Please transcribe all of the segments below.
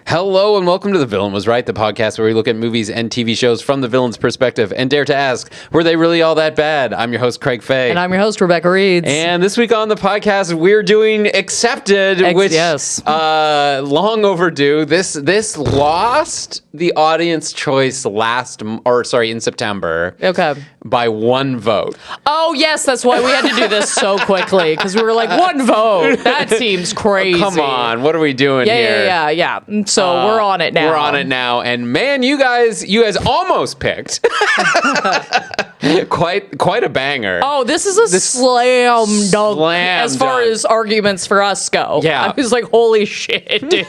Hello and welcome to The Villain Was Right, the podcast where we look at movies and TV shows from the villain's perspective and dare to ask, were they really all that bad? I'm your host, Craig Fay. And I'm your host, Rebecca Reeds. And this week on the podcast, we're doing Accepted, which long overdue. This lost the audience choice in September. Okay. By one vote. Oh, yes, that's why we had to do this so quickly, because we were like, one vote? That seems crazy. Oh, come on, what are we doing here? Yeah. So we're on it now. We're on it now, and man, you guys almost picked quite a banger. Oh, this is a slam dunk as far as arguments for us go. Yeah. I was like, holy shit, dude.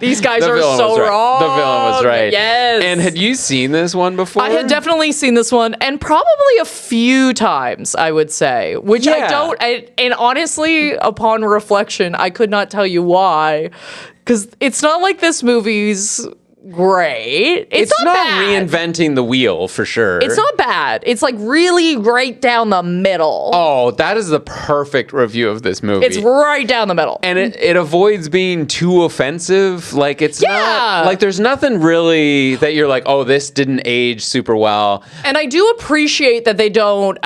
These guys are so wrong. The villain was right. Yes. And had you seen this one before? I had definitely seen this one, and probably a few times, I would say, which and honestly, upon reflection, I could not tell you why. Because it's not like this movie's great. It's not bad. Reinventing the wheel, for sure. It's not bad. It's like really right down the middle. Oh, that is the perfect review of this movie. It's right down the middle. And it avoids being too offensive. Like, it's not, like, there's nothing really that you're like, oh, this didn't age super well. And I do appreciate that they don't,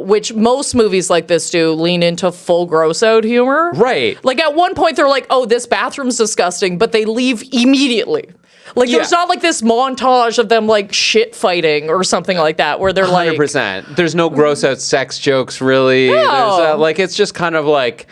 which most movies like this do, lean into full gross out humor. Right. Like, at one point, they're like, oh, this bathroom's disgusting, but they leave immediately. Like, there's not like this montage of them like shit fighting or something like that where they're 100%. Like, there's no gross out sex jokes really. No. Like, it's just kind of like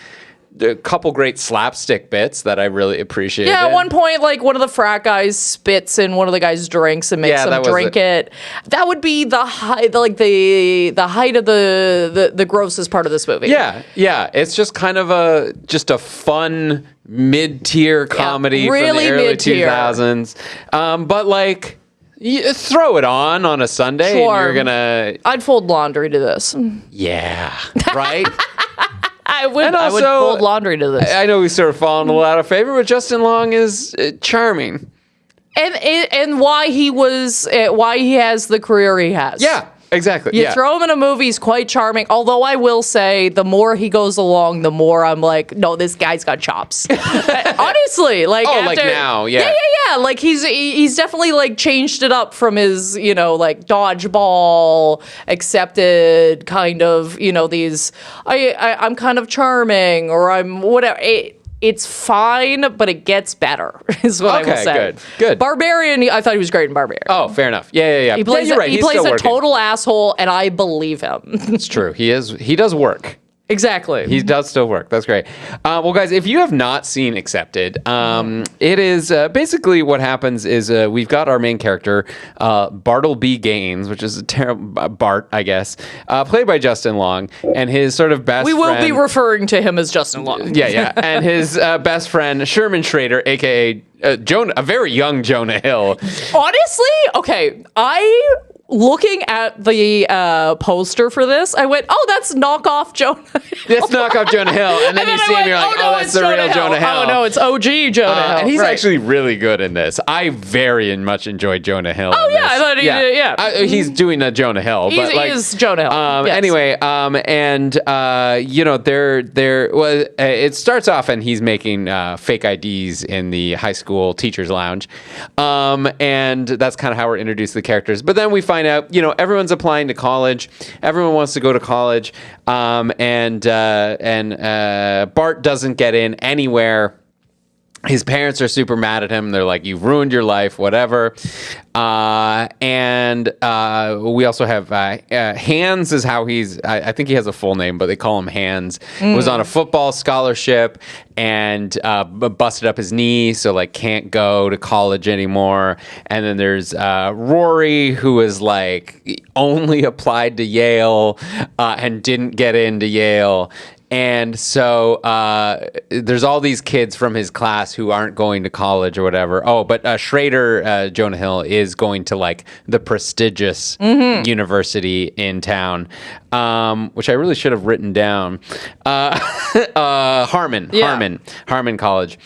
a couple great slapstick bits that I really appreciated. Yeah, at one point, like, one of the frat guys spits in one of the guys' drinks and makes them drink it. That would be the height of the grossest part of this movie. Yeah. It's just kind of a fun mid-tier comedy really from the early mid-tier. 2000s. But like, you throw it on a Sunday and you're gonna... I'd fold laundry to this. Yeah, right? I would fold laundry to this. I know we sort of fallen a lot out of favor, but Justin Long is charming. And why he has the career he has. Yeah. Exactly. You throw him in a movie, he's quite charming. Although I will say, the more he goes along, the more I'm like, no, this guy's got chops. Honestly, like like now, yeah. Like he's definitely like changed it up from his, like dodgeball accepted kind of, these. I'm kind of charming, or I'm whatever. It's fine, but it gets better, is what I will say. Good. Barbarian, I thought he was great in Barbarian. Oh, fair enough. Yeah. He plays, you're right. He plays a total asshole, and I believe him. It's true. He does work. Exactly. He does still work. That's great. Well, guys, if you have not seen Accepted, it is basically what happens is we've got our main character, Bartleby Gaines, which is a terrible Bart, I guess, played by Justin Long, and his sort of best friend. We will be referring to him as Justin Long. Yeah. And his best friend, Sherman Schrader, a.k.a. a very young Jonah Hill. Honestly, okay, looking at the poster for this, I went, oh, that's knockoff Jonah Hill. That's knockoff Jonah Hill. And then you see him, you're like, oh, that's the real Jonah Hill. Oh, no, it's OG Jonah Hill. And he's actually really good in this. I very much enjoyed Jonah Hill. Oh, yeah, I thought he did, yeah. He's doing a Jonah Hill. He is Jonah Hill. Yes. Anyway, it starts off and he's making fake IDs in the high school teacher's lounge. And that's kind of how we're introduced to the characters. But then we find out, everyone's applying to college. Everyone wants to go to college. And Bart doesn't get in anywhere. His parents are super mad at him. They're like, you've ruined your life, whatever. And we also have Hans is how he's, I think he has a full name, but they call him Hans. Was on a football scholarship and busted up his knee, so like can't go to college anymore. And then there's Rory, who is like only applied to Yale and didn't get into Yale. And so there's all these kids from his class who aren't going to college or whatever. Oh, but Schrader, Jonah Hill, is going to like the prestigious university in town, which I really should have written down. Harmon College.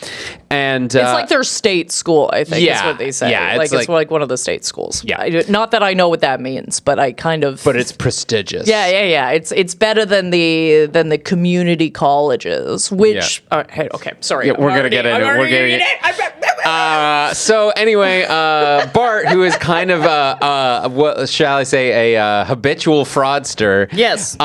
And it's like their state school, I think, is what they say. Yeah, it's like one of the state schools. Yeah. Not that I know what that means, but I kind of. But it's prestigious. Yeah. It's better than the community colleges, which. Hey, okay, sorry. Yeah, we're gonna get into it. We're getting it. So anyway, Bart, who is kind of what shall I say, a habitual fraudster. Yes.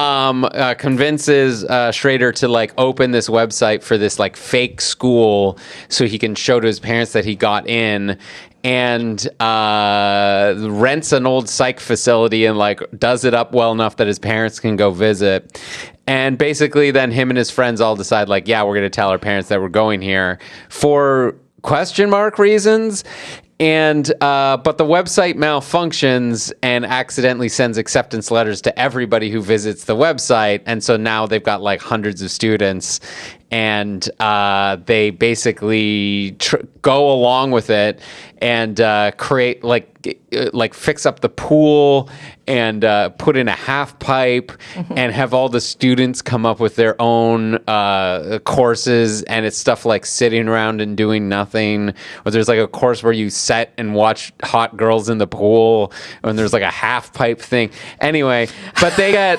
Convinces Schrader to like open this website for this like fake school so he can show to his parents that he got in, and rents an old psych facility and like does it up well enough that his parents can go visit. And basically then him and his friends all decide like, yeah, we're going to tell our parents that we're going here for question mark reasons. And but the website malfunctions and accidentally sends acceptance letters to everybody who visits the website. And so now they've got like hundreds of students, and they basically go along with it and create like fix up the pool and put in a half pipe and have all the students come up with their own courses. And it's stuff like sitting around and doing nothing. Or there's like a course where you sit and watch hot girls in the pool. And there's like a half pipe thing. Anyway, but they got...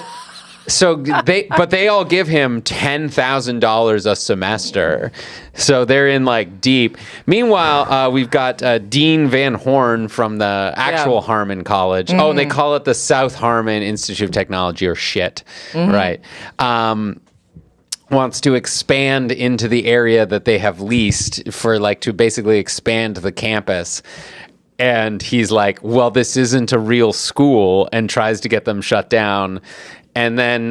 So they all give him $10,000 a semester. So they're in like deep. Meanwhile, we've got Dean Van Horn from the actual Harmon College. Oh, and they call it the South Harmon Institute of Technology or shit, right? Wants to expand into the area that they have leased for like to basically expand the campus. And he's like, well, this isn't a real school, and tries to get them shut down. And then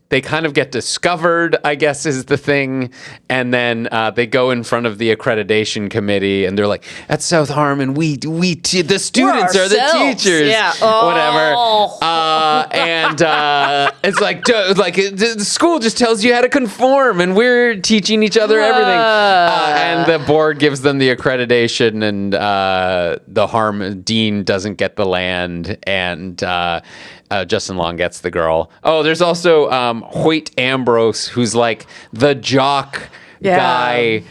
they kind of get discovered, I guess is the thing. And then they go in front of the accreditation committee, and they're like, at South Harmon, the students are the teachers. Yeah. Whatever. And it's like the school just tells you how to conform, and we're teaching each other everything. And the board gives them the accreditation, and the Harmon dean doesn't get the land, and Justin Long gets the girl. Oh, there's also Hoyt Ambrose, who's like the jock guy.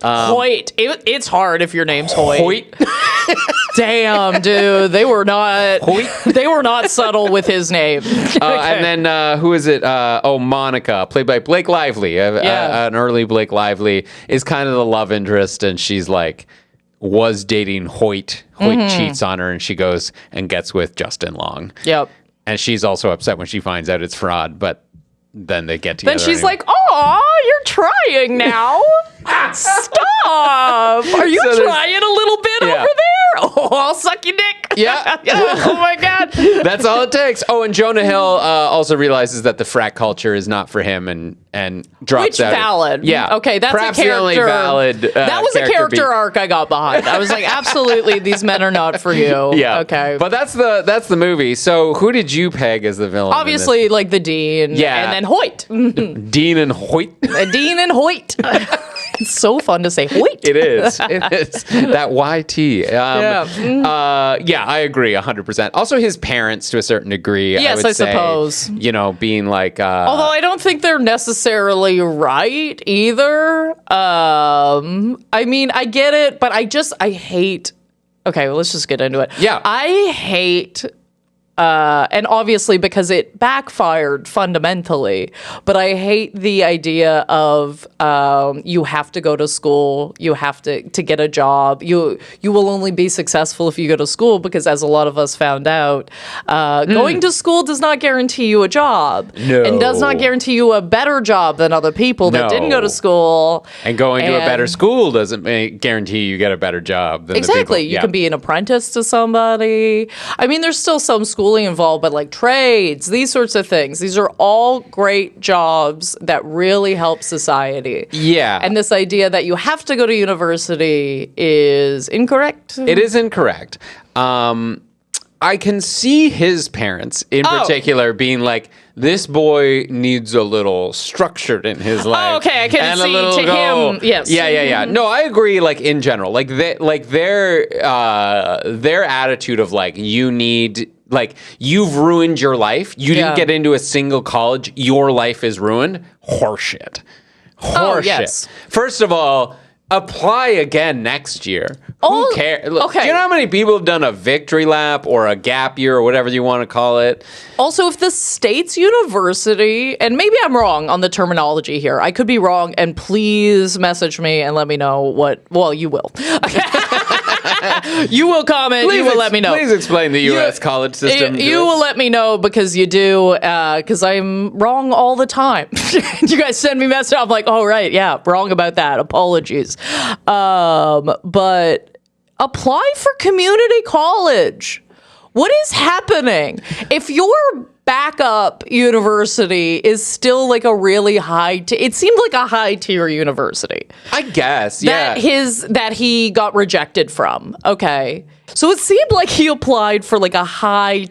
Hoyt. It's hard if your name's Hoyt. Hoyt. Damn, dude. They were not Hoyt. They were not subtle with his name. Okay. And then who is it? Monica, played by Blake Lively. An early Blake Lively is kind of the love interest, and she's like was dating Hoyt. Hoyt cheats on her, and she goes and gets with Justin Long. Yep. And she's also upset when she finds out it's fraud, but then they get together. Then she's anyway. like, "Oh, you're trying now. Stop. Are you trying a little bit over there? Oh, I'll suck your dick." Yeah. Oh my God. That's all it takes. Oh, and Jonah Hill also realizes that the frat culture is not for him, and drops out. Which valid. Yeah. Okay, that's perhaps a character. The only valid. That was a character arc I got behind. I was like, absolutely, these men are not for you. Yeah. Okay. But that's the movie. So who did you peg as the villain? Obviously, like the dean. Yeah. And then Hoyt. Dean and Hoyt. Dean and Hoyt. It's so fun to say Hoyt. It is. It is. That YT. Yeah, I agree 100%. Also, his parents, to a certain degree, yes, I suppose. You know, being like... although I don't think they're necessarily right either. I mean, I get it, but I hate... Okay, well, let's just get into it. Yeah. I hate... and obviously because it backfired fundamentally, but I hate the idea of you have to go to school, you have to get a job. You will only be successful if you go to school, because as a lot of us found out, going to school does not guarantee you a job. No. And does not guarantee you a better job than other people that didn't go to school. And going to a better school doesn't guarantee you get a better job than exactly. the people. You can be an apprentice to somebody. I mean, there's still some schooling involved, but like trades, these sorts of things. These are all great jobs that really help society. Yeah. And this idea that you have to go to university is incorrect. It is incorrect. I can see his parents in particular being like, this boy needs a little structured in his life. Oh, okay, I can and see to him. Yes. Yeah. No, I agree. Like in general, like their attitude of like, you need. Like, you've ruined your life. You didn't get into a single college. Your life is ruined. Horseshit. Horseshit. Yes. First of all, apply again next year. Who cares? Okay. Do you know how many people have done a victory lap or a gap year or whatever you want to call it? Also, if the state's university, and maybe I'm wrong on the terminology here, I could be wrong, and please message me and let me know what. Well, you will. You will comment. Please you will let me know. Please explain the U.S. college system. You will let me know because you do, because I'm wrong all the time. You guys send me messages. I'm like, oh, right. Yeah, wrong about that. Apologies. But apply for community college. What is happening? If your backup university is still like a really high, it seemed like a high tier university. I guess, yeah. That he got rejected from. Okay. So it seemed like he applied for like a higher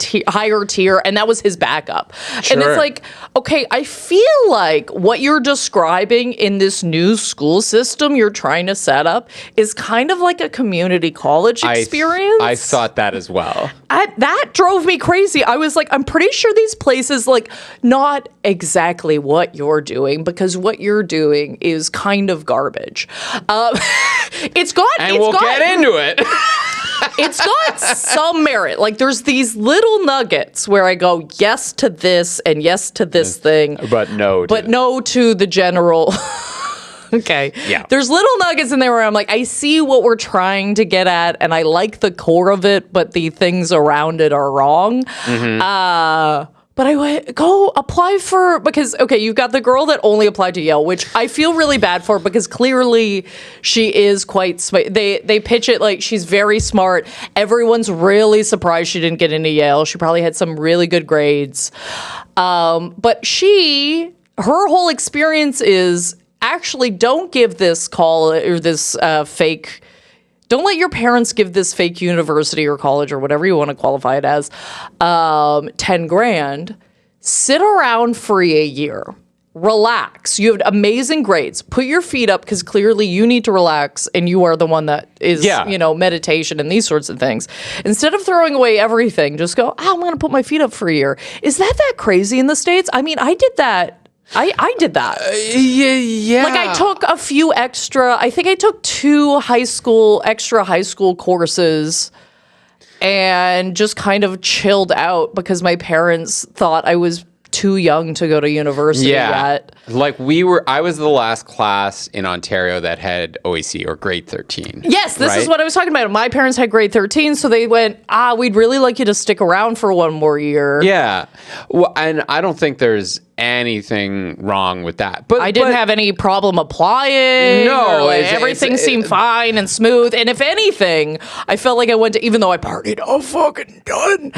tier, and that was his backup. Sure. And it's like, okay, I feel like what you're describing in this new school system you're trying to set up is kind of like a community college experience. I thought that as well. That drove me crazy. I was like, I'm pretty sure these places, like, not exactly what you're doing, because what you're doing is kind of garbage. We'll get into it. It's got some merit. Like, there's these little nuggets where I go, yes to this and yes to this thing. But no to the general. Okay. Yeah. There's little nuggets in there where I'm like, I see what we're trying to get at, and I like the core of it, but the things around it are wrong. Mm-hmm. But I went, go apply for, because, okay, you've got the girl that only applied to Yale, which I feel really bad for because clearly she is quite smart. They pitch it like she's very smart. Everyone's really surprised she didn't get into Yale. She probably had some really good grades. But her whole experience is actually don't give this call or this fake. Don't let your parents give this fake university or college or whatever you want to qualify it as 10 grand. Sit around for a year. Relax. You have amazing grades. Put your feet up because clearly you need to relax and you are the one that is, meditation and these sorts of things. Instead of throwing away everything, just go, I'm going to put my feet up for a year. Is that crazy in the States? I mean, I did that. I did that. Yeah. Like, I took a few I think I took 2 extra high school courses and just kind of chilled out because my parents thought I was too young to go to university yet. Like I was the last class in Ontario that had OAC or grade 13. Yes, this is what I was talking about. My parents had grade 13, so they went, we'd really like you to stick around for one more year. Yeah. Well, and I don't think there's anything wrong with that. But I didn't have any problem applying. No, everything seemed fine and smooth. And if anything, I felt like I went to, even though I partied a fucking ton,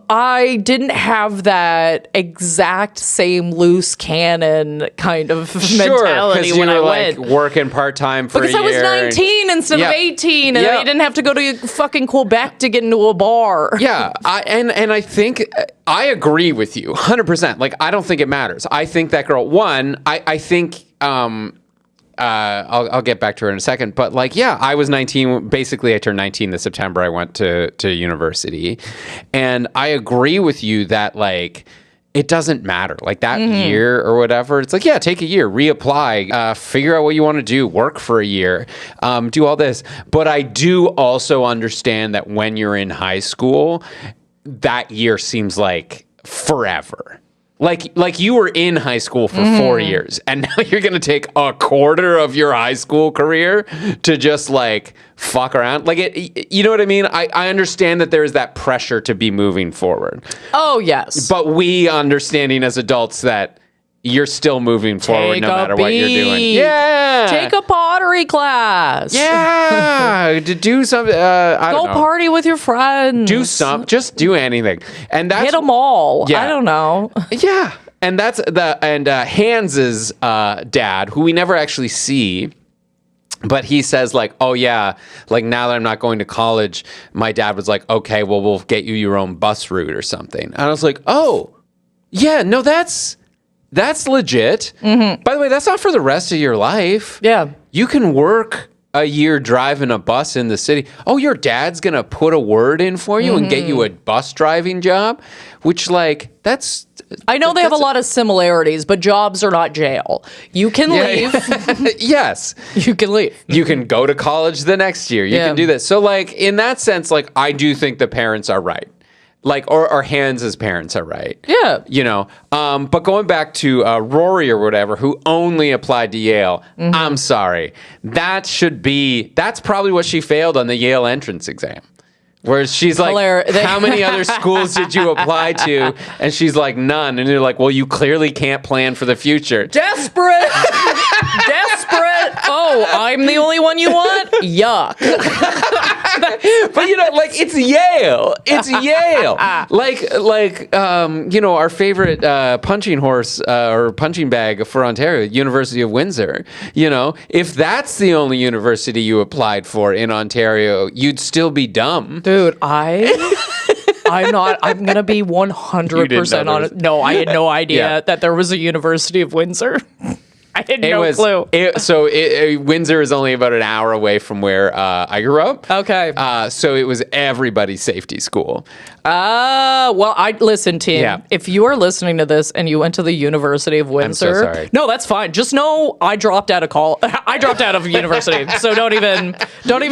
I didn't have that exact same loose cannon kind of mentality when I went. Like working part-time for a year. Because I was 19 instead of 18, and I didn't have to go to fucking Quebec to get into a bar. Yeah, I think I agree with you 100%. Like, I don't think it matters. I think that girl, I think, I'll get back to her in a second, but like, yeah, I was 19. Basically, I turned 19 this September. I went to university. And I agree with you that, like, it doesn't matter. Like, that year or whatever, it's like, yeah, take a year, reapply, figure out what you want to do, work for a year, do all this. But I do also understand that when you're in high school, that year seems like forever. Like you were in high school for 4 years, and now you're going to take a quarter of your high school career to just, like, fuck around. Like, you know what I mean? I understand that there is that pressure to be moving forward. Oh, yes. But we understanding as adults that you're still moving forward no matter what you're doing. Yeah. Take a pottery class. Yeah. To do something. I don't know. Go party with your friends. Do something. Just do anything. And that's hit them all. Yeah. I don't know. Yeah. And that's Hans's dad, who we never actually see. But he says like, oh yeah, like now that I'm not going to college, my dad was like, okay, well, we'll get you your own bus route or something. And I was like, oh, yeah, no, that's legit. By the way, that's not for the rest of your life. Yeah. You can work a year driving a bus in the city. Oh, your dad's going to put a word in for you and get you a bus driving job, which like, that's... I know they have a lot of similarities, but jobs are not jail. You can leave. Yes. You can leave. You can go to college the next year. You can do this. So, like, in that sense, like, I do think the parents are right. Like, or Hans' parents are right. Yeah. You know, but going back to Rory or whatever, who only applied to Yale, I'm sorry. That's probably what she failed on the Yale entrance exam. Where she's like, how many other schools did you apply to? And she's like, none. And you're like, well, you clearly can't plan for the future. Desperate! Desperate! Oh, I'm the only one you want? Yuck. But, you know, like, it's Yale. It's Yale. You know, our favorite punching horse or punching bag for Ontario, University of Windsor. You know, if that's the only university you applied for in Ontario, you'd still be dumb. Dude, I'm going to be 100% honest. No, I had no idea that there was a University of Windsor. I had no clue. Windsor is only about an hour away from where I grew up. Okay. So it was everybody's safety school. Well, listen, team. Yeah. If you are listening to this and you went to the University of Windsor, I'm so sorry. No, that's fine. Just know I dropped out of I dropped out of university, so don't even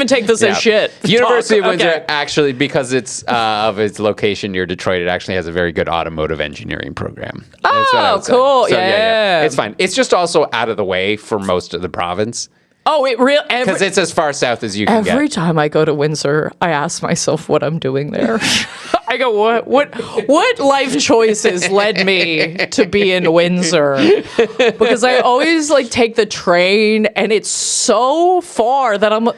take this as shit. University of Windsor actually, because it's of its location near Detroit, it actually has a very good automotive engineering program. Oh, cool. So, yeah, it's fine. It's just also out of the way for most of the province. Oh, it really... Because it's as far south as you can get. Every time I go to Windsor, I ask myself what I'm doing there. I go, what life choices led me to be in Windsor? Because I always like take the train, and it's so far that I'm like,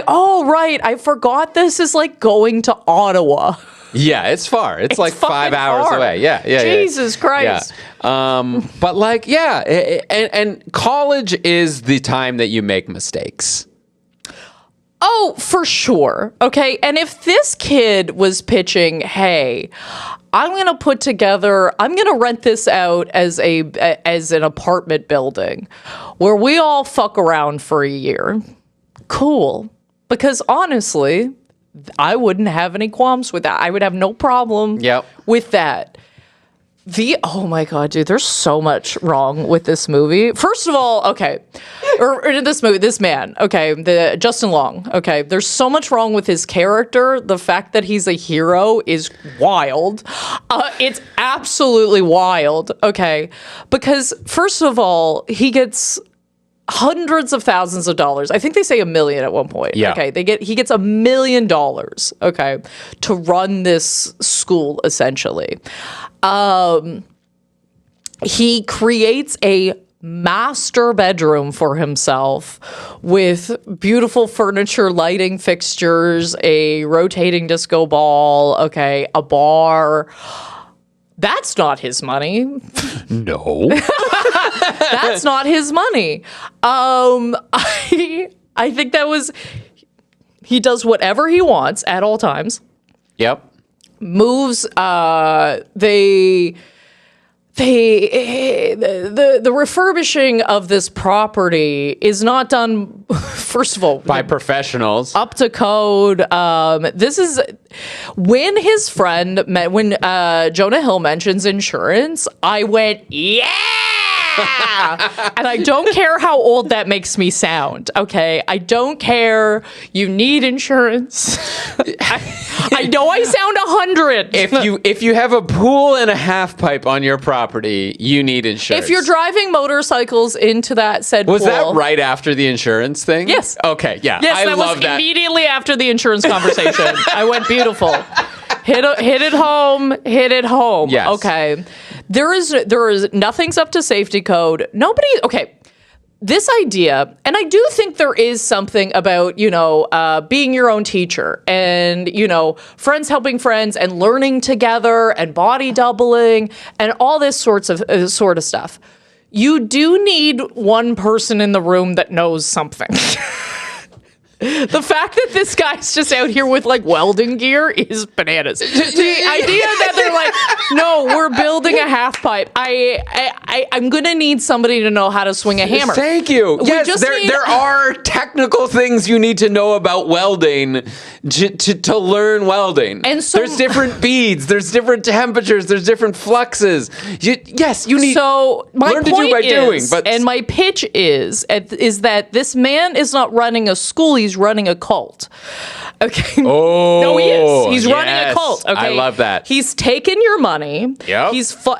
oh, right, I forgot this is like going to Ottawa. Yeah, it's far. It's like 5 hours away. Yeah. Jesus Christ. Yeah. But like, and college is the time that you make mistakes. Oh, for sure. Okay. And if this kid was pitching, hey, I'm going to rent this out as an apartment building where we all fuck around for a year. Cool. Because honestly, I wouldn't have any qualms with that. I would have no problem with that. Oh my God, dude, there's so much wrong with this movie. First of all, okay, or this man, okay, the Justin Long, okay, there's so much wrong with his character. The fact that he's a hero is wild. It's absolutely wild, okay, because first of all, he gets hundreds of thousands of dollars. I think they say $1 million at one point. Yeah. Okay. He gets $1 million. Okay. To run this school, essentially. He creates a master bedroom for himself with beautiful furniture, lighting fixtures, a rotating disco ball. Okay. A bar. That's not his money. No. That's not his money. I think he does whatever he wants at all times. Yep. Moves, the refurbishing of this property is not done, first of all, by professionals, up to code. This is when his friend when Jonah Hill mentions insurance, I went, yeah. And I don't care how old that makes me sound. Okay, I don't care. You need insurance. I know I sound 100. If you have a pool and a half pipe on your property, you need insurance. If you're driving motorcycles into that said was pool, that right after the insurance thing? Yes. Okay. Yeah. Yes, I that love was that. Immediately after the insurance conversation. I went beautiful. Hit it home. Hit it home. Yes. Okay. There is nothing's up to safety code. Nobody. Okay. This idea, and I do think there is something about, being your own teacher and, friends helping friends and learning together and body doubling and all this sort of stuff. you do need one person in the room that knows something. The fact that this guy's just out here with like welding gear is bananas. The idea that they're like, no, we're building a half pipe. I'm gonna need somebody to know how to swing a hammer. Thank you. Yes, there are technical things you need to know about welding to learn welding. And so there's different beads, there's different temperatures, there's different fluxes. You need so my learn point to do by doing. But and my pitch is that this man is not running a school; he's running a cult. Okay. Oh, no, he is. He's running a cult. Okay, I love that. He's taken your money. Yep.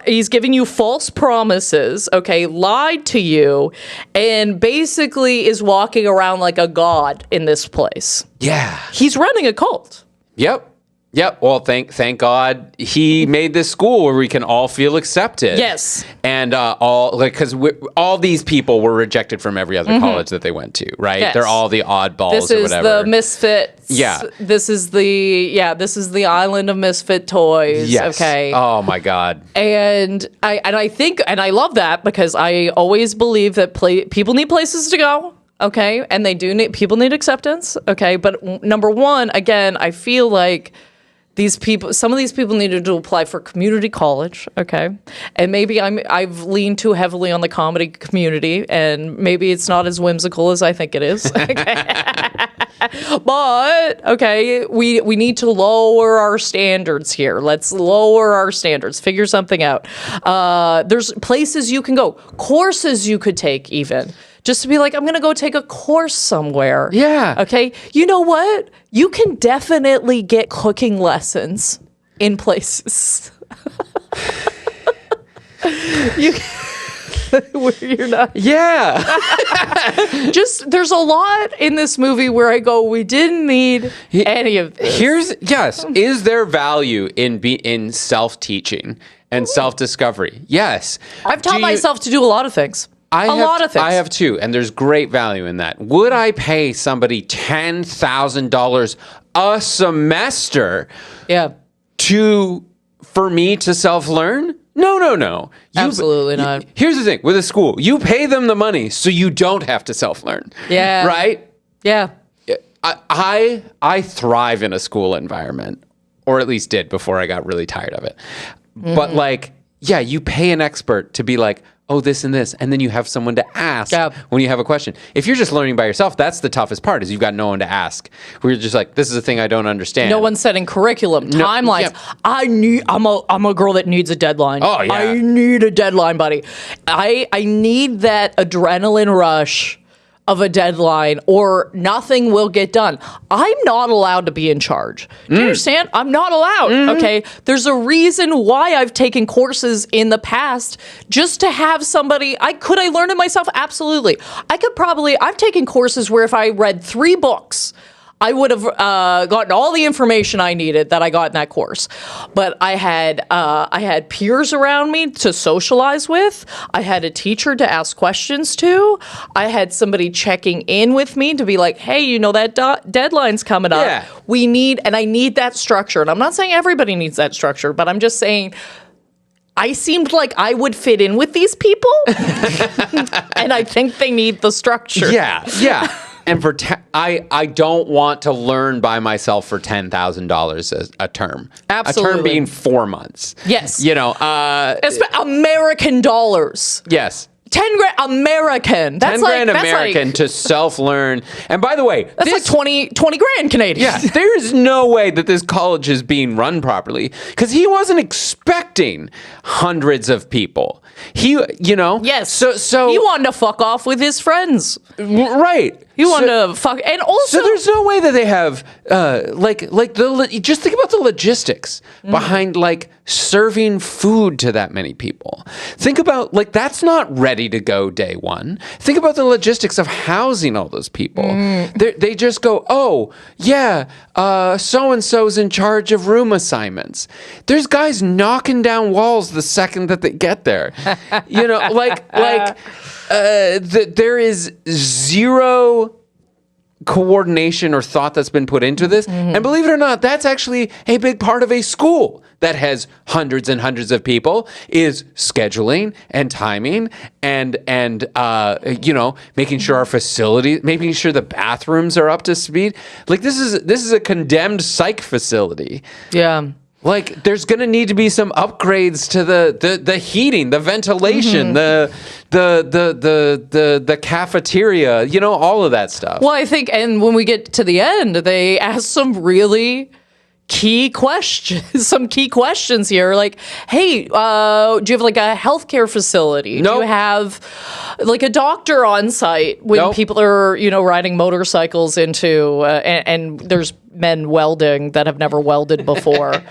He's giving you false promises. Okay, lied to you, and basically is walking around like a god in this place. Yeah. He's running a cult. Yep. Well, thank God he made this school where we can all feel accepted. Yes. And because all these people were rejected from every other college that they went to, right? Yes. They're all the oddballs This or is whatever. the misfits. Yeah. This is the island of misfit toys. Yes. Okay. Oh my God. And I think I love that because I always believe that people need places to go. Okay. And people need acceptance. Okay. But number one, again, I feel like some of these people needed to apply for community college, okay? And maybe I've leaned too heavily on the comedy community, and maybe it's not as whimsical as I think it is. Okay? But, okay, we need to lower our standards here. Let's lower our standards. Figure something out. There's places you can go, courses you could take even. Just to be like, I'm going to go take a course somewhere. Yeah. Okay. You know what? You can definitely get cooking lessons in places. Where you're not. Yeah. There's a lot in this movie where I go, we didn't need any of this. Is there value in self-teaching and self-discovery? Yes. I've taught myself to do a lot of things. A lot of things. I have too, and there's great value in that. Would I pay somebody $10,000 a semester for me to self-learn? No. Absolutely not. Here's the thing with a school. You pay them the money so you don't have to self-learn. Yeah. Right? Yeah. I thrive in a school environment, or at least did before I got really tired of it. But you pay an expert to be like, oh, this and this, and then you have someone to ask when you have a question. If you're just learning by yourself, that's the toughest part, is you've got no one to ask. We're just like, this is a thing I don't understand. No one's setting curriculum, timelines. Yeah. I'm a girl that needs a deadline. Oh, yeah. I need a deadline, buddy. I need that adrenaline rush of a deadline or nothing will get done. I'm not allowed to be in charge. Do you understand? I'm not allowed. Okay. There's a reason why I've taken courses in the past just to have somebody. Could I learn it myself? Absolutely. I've taken courses where if I read 3 books, I would have gotten all the information I needed that I got in that course. But I had peers around me to socialize with. I had a teacher to ask questions to. I had somebody checking in with me to be like, hey, that deadline's coming up. Yeah. I need that structure. And I'm not saying everybody needs that structure, but I'm just saying I seemed like I would fit in with these people. And I think they need the structure. Yeah. And I don't want to learn by myself for $10,000 a term. Absolutely. A term being 4 months. Yes. American dollars. Yes. 10 grand American. That's 10 grand like, American to self-learn. And by the way, that's like 20 grand Canadian. Yeah, there's no way that this college is being run properly because he wasn't expecting hundreds of people. Yes. So he wanted to fuck off with his friends. Right. He wanted to fuck, and also so there's no way that they have just think about the logistics behind serving food to that many people. Think about that's not ready to go day one. Think about the logistics of housing all those people. They just go, oh yeah, so and so's in charge of room assignments. There's guys knocking down walls the second that they get there. There is zero coordination or thought that's been put into this. And believe it or not, that's actually a big part of a school that has hundreds and hundreds of people, is scheduling and timing and making sure our facility, making sure the bathrooms are up to speed. Like this is a condemned psych facility. Yeah. Like there's going to need to be some upgrades to the heating, the ventilation, the cafeteria, all of that stuff. Well, I think, and when we get to the end, they ask some really key questions here. Like, hey, do you have like a healthcare facility? Nope. Do you have like a doctor on site when Nope. people are, riding motorcycles into, and there's men welding that have never welded before.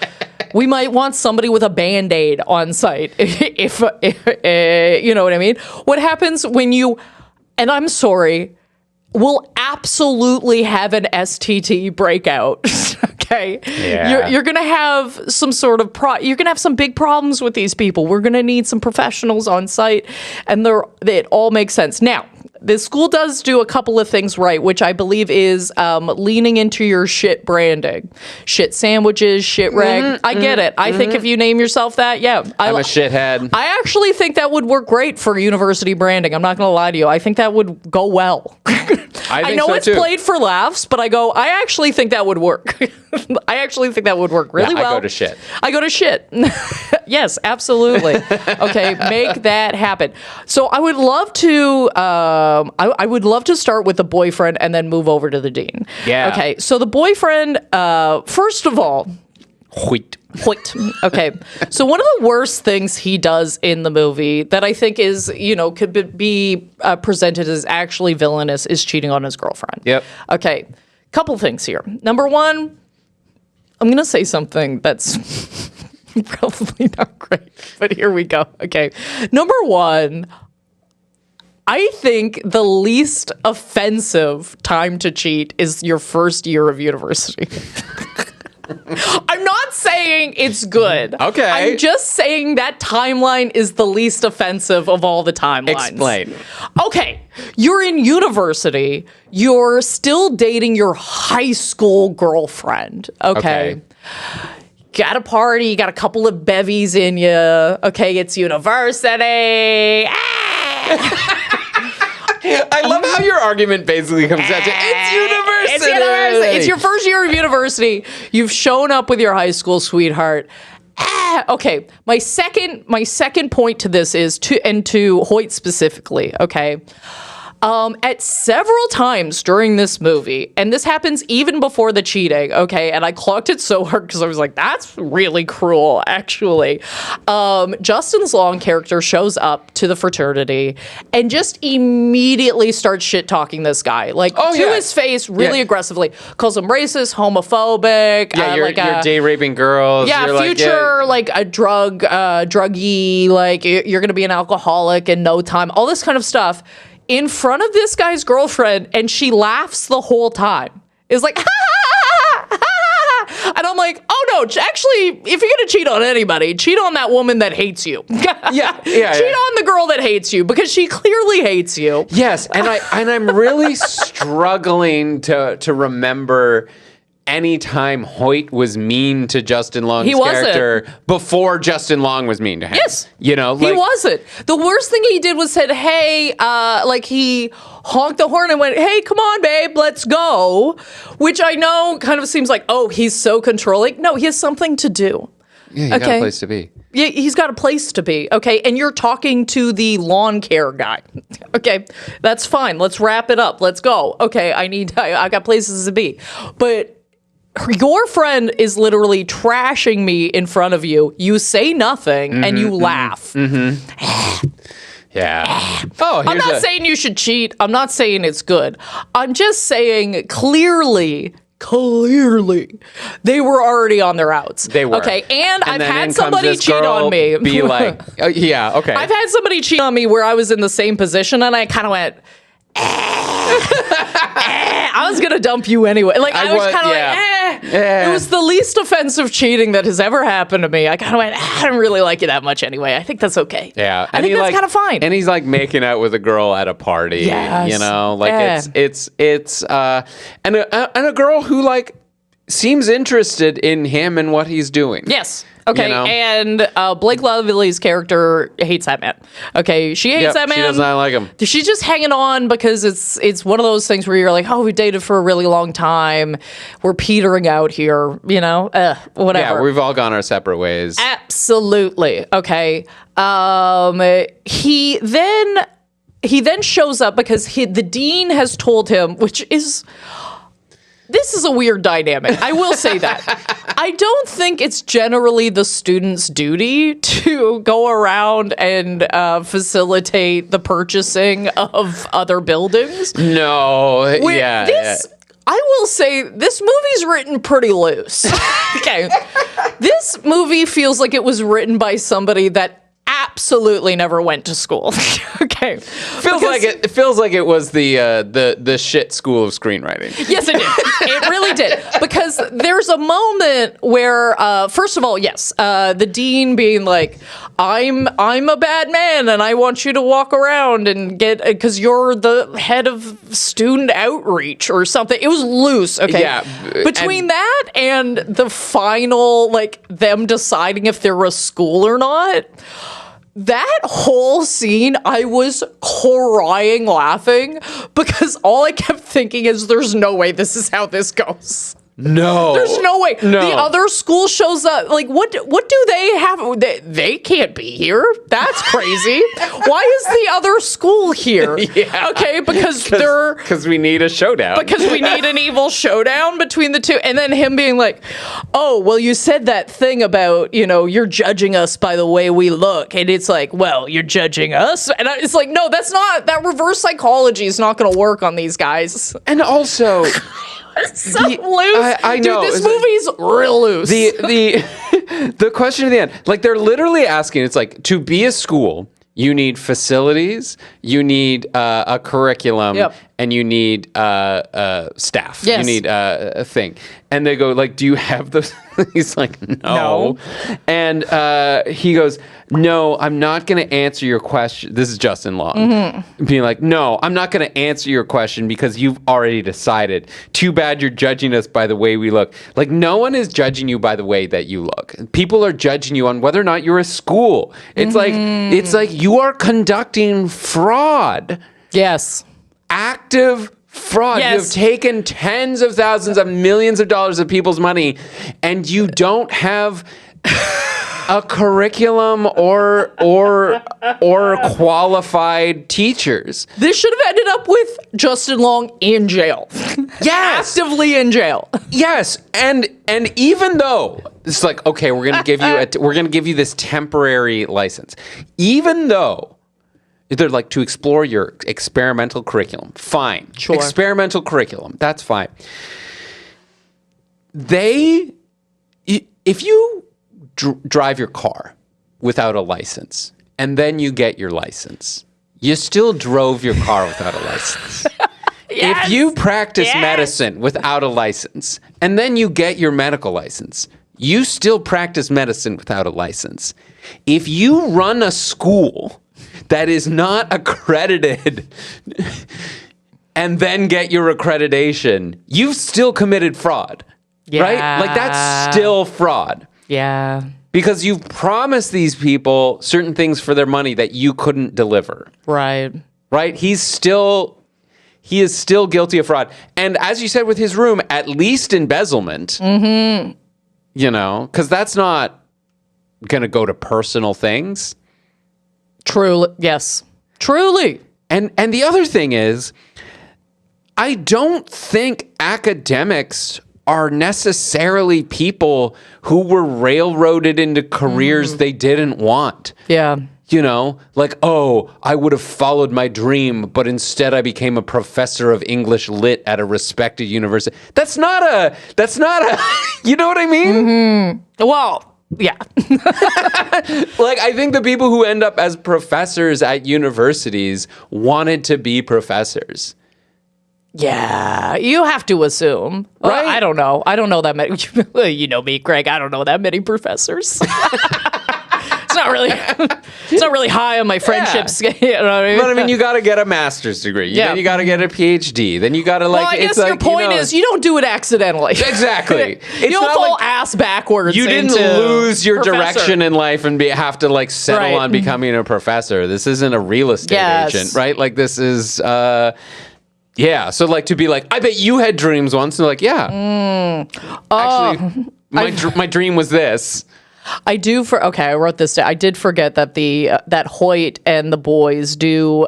We might want somebody with a Band-Aid on site, if you know what I mean? What happens when you, and I'm sorry, will absolutely have an STT breakout. Okay. Yeah. You're going to have some sort of you're going to have some big problems with these people. We're going to need some professionals on site, and it all makes sense. Now, the school does do a couple of things right, which I believe is leaning into your shit branding. Shit sandwiches, shit rag. I get it. I think if you name yourself that, yeah. I'm a shithead. I actually think that would work great for university branding. I'm not going to lie to you. I think that would go well. I know it's played for laughs, but I actually think that would work. I actually think that would work really well. I go to shit. I go to shit. Yes, absolutely. Okay, make that happen. So I would love to. I would love to start with the boyfriend and then move over to the dean. Yeah. Okay. So the boyfriend. First of all. Wait. Okay. So one of the worst things he does in the movie that I think is, could be presented as actually villainous is cheating on his girlfriend. Yep. Okay. Couple things here. Number one, I'm going to say something that's probably not great, but here we go. Okay. Number one, I think the least offensive time to cheat is your first year of university. I'm not saying it's good. Okay. I'm just saying that timeline is the least offensive of all the timelines. Explain. Okay. You're in university. You're still dating your high school girlfriend. Okay. Got a party. You got a couple of bevies in you. Okay. It's university. I love how your argument basically comes down to it's university. It's university. It's your first year of university. You've shown up with your high school sweetheart. Okay. My second point to this is to Hoyt specifically. Okay. At several times during this movie, and this happens even before the cheating, okay, and I clocked it so hard because I was like, that's really cruel, actually. Justin's Long character shows up to the fraternity and just immediately starts shit-talking this guy, like, his face really aggressively, calls him racist, homophobic. Yeah, you're day-raping girls. Yeah, you're future, like a druggie, like, you're going to be an alcoholic in no time, all this kind of stuff. In front of this guy's girlfriend, and she laughs the whole time. Is like, ha, ha, ha, ha, ha. And I'm like, oh no, actually, if you're gonna cheat on anybody, cheat on that woman that hates you. Cheat on the girl that hates you, because she clearly hates you. Yes, and I'm really struggling to remember any time Hoyt was mean to Justin Long's character before Justin Long was mean to him. Yes. He wasn't. The worst thing he did was said, hey, like he honked the horn and went, hey, come on, babe, let's go. Which I know kind of seems like, oh, he's so controlling. No, he has something to do. Yeah, he's got a place to be. Yeah, he's got a place to be. Okay, and you're talking to the lawn care guy. Okay, that's fine. Let's wrap it up. Let's go. Okay, I got places to be. But your friend is literally trashing me in front of you. You say nothing and you laugh. Yeah. Oh, I'm not saying you should cheat. I'm not saying it's good. I'm just saying clearly, they were already on their outs. They were. Okay, and I've had somebody cheat on me. Be like, yeah, okay. I've had somebody cheat on me where I was in the same position and I kind of went, I was going to dump you anyway. Like, I was kind of like, It was the least offensive cheating that has ever happened to me. I kind of went, I don't really like you that much anyway. I think that's okay. Yeah. I think that's kind of fine. And he's like making out with a girl at a party. Yes. You know, like Yeah. it's and a girl who like seems interested in him and what he's doing. Yes. Okay. You know? And Blake Lively's character hates that man. Okay. She hates that man. She does not like him. She's just hanging on because it's one of those things where you're like, oh, we dated for a really long time. We're petering out here, you know, whatever. Yeah, we've all gone our separate ways. Absolutely. Okay. He then shows up because the dean has told him, which is... This is a weird dynamic. I will say that. I don't think it's generally the student's duty to go around and facilitate the purchasing of other buildings. No. Yeah. I will say this movie's written pretty loose. Okay. This movie feels like it was written by somebody that absolutely never went to school. Okay. It feels like it was the shit school of screenwriting. Yes, it did. It really did. Because there's a moment where, first of all, yes, the dean being like, I'm a bad man and I want you to walk around and get, because you're the head of student outreach or something. It was loose. Okay. Yeah. Between that and the final, like them deciding if they're a school or not. That whole scene, I was crying laughing because all I kept thinking is there's no way this is how this goes. No. There's no way. No. The other school shows up. Like, what do they have? They can't be here. That's crazy. Why is the other school here? Yeah. Okay, because we need a showdown. Because we need an evil showdown between the two. And then him being like, oh, well, you said that thing about, you know, you're judging us by the way we look. And it's like, well, you're judging us? And it's like, no, that reverse psychology is not going to work on these guys. And also... So loose. I know. Dude, this movie's real loose. The question at the end, like they're literally asking, it's like, to be a school, you need facilities, you need a curriculum, Yep. and you need staff. Yes. You need a thing. And they go like, do you have those? He's like, no. And he goes, no, I'm not going to answer your question. This is Justin Long being like, no, I'm not going to answer your question because you've already decided. Too bad you're judging us by the way we look. Like, no one is judging you by the way that you look. People are judging you on whether or not you're a school. It's like you are conducting fraud. Yes. Active fraud. Yes. You have taken tens of thousands of millions of dollars of people's money, and you don't have a curriculum or qualified teachers. This should have ended up with Justin Long in jail. Yes. Actively in jail. Yes, and even though it's like, okay, we're gonna give you this temporary license, even though they're like, to explore your experimental curriculum, fine. Sure. Experimental curriculum, that's fine. If you drive your car without a license and then you get your license, you still drove your car without a license. Yes. If you practice medicine without a license and then you get your medical license, you still practice medicine without a license. If you run a school that is not accredited and then get your accreditation, you've still committed fraud. Right? Like, that's still fraud. Yeah. Because you've promised these people certain things for their money that you couldn't deliver. Right. Right? He is still guilty of fraud. And as you said with his room, at least embezzlement. Mm-hmm. You know, because that's not going to go to personal things. Truly. Yes. Truly. And the other thing is, I don't think academics are necessarily people who were railroaded into careers they didn't want. Yeah. You know, like, oh, I would have followed my dream, but instead I became a professor of English lit at a respected university. That's not a, you know what I mean? Mm-hmm. Well, yeah. Like, I think the people who end up as professors at universities wanted to be professors. Yeah, you have to assume. Right? I don't know. I don't know that many. You know me, Greg. I don't know that many professors. It's not really high on my friendship scale. You know what I mean? But I mean, you got to get a master's degree. Yeah. Then you got to get a PhD. Then you got to Well, I guess your point is you don't do it accidentally. Exactly. You don't fall ass backwards. You didn't into lose your professor. direction in life and have to like settle Right. on becoming a professor. This isn't a real estate agent, right? Like this is. Yeah, so like to be like, I bet you had dreams once, and they're like, yeah, actually, my dream was this. I wrote this down. I did forget that that Hoyt and the boys do